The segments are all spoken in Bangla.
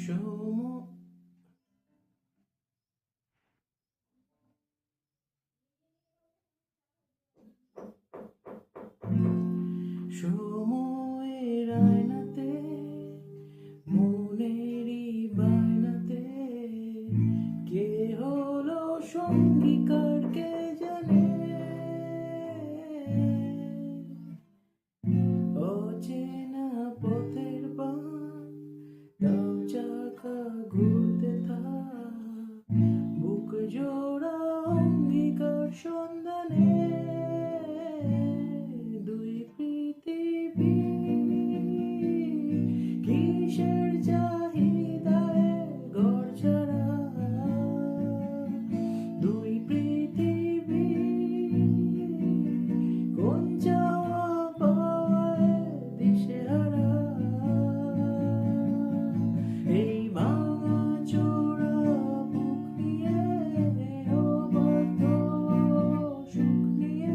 সময় সময়ের আয়নাতে মনেরই বায়নাতে কে হলো সঙ্গীকার কে জানে। অচেনা পথের পান দাও চাকা ঘুরতে থাক, বুক জোড়া অঙ্গীকার সন্ধানে। দুই পৃথিবী কিসের চাহিদায় ঘর ছাড়া, দুই পৃথিবী কোন চাওয়া পাওয়ায় দিশেহারা। এই ভাঙা চোরা বুক নিয়ে অবাধ্য সুখ নিয়ে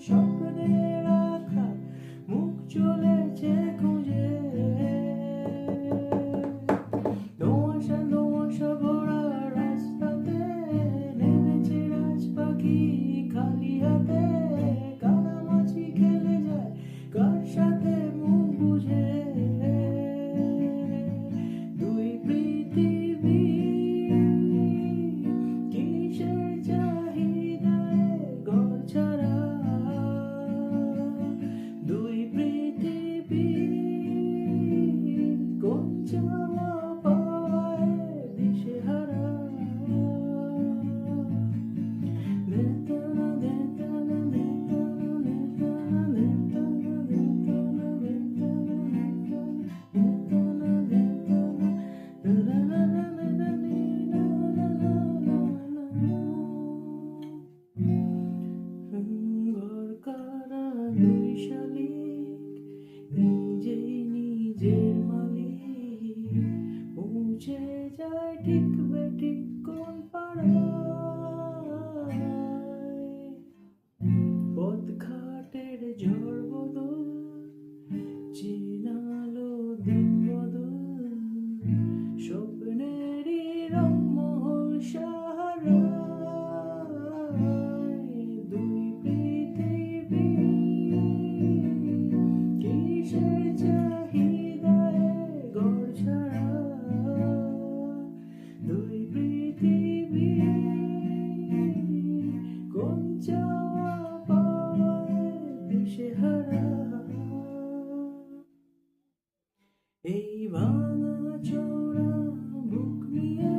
স্বপ্নের রাখা মুখ চলেছে খুঁজে। ধোঁয়াশা ধোঁয়াশা ভরা রাস্তাতে নেমেছে রাজ পাখি খালি হাতে, কানামাছি খেলে যায় কার সাথে মুখ বুঝে। দুই পৃথিবী কিসের চাহিদায় ঘর ছাড়া, দুই পৃথিবী কোন চাওয়া পাওয়ায় দিশেহারা। ঘরকারা দুই শালিক নিজেই নিজের মালিক, পৌঁছে যায় ঠিক বেঠিক কোন পাড়ায়। পথঘাটের ঝড় বদল চিনালো দিন বদল, স্বপ্নেরই রংমহল সাহারায়। দুই পৃথিবী কিসের চাহিদায় ঘর ছাড়া, দুই পৃথিবী কোন চাওয়া পাওয়ায় দিশেহারা। এই ভাঙা চোরা বুক নিয়ে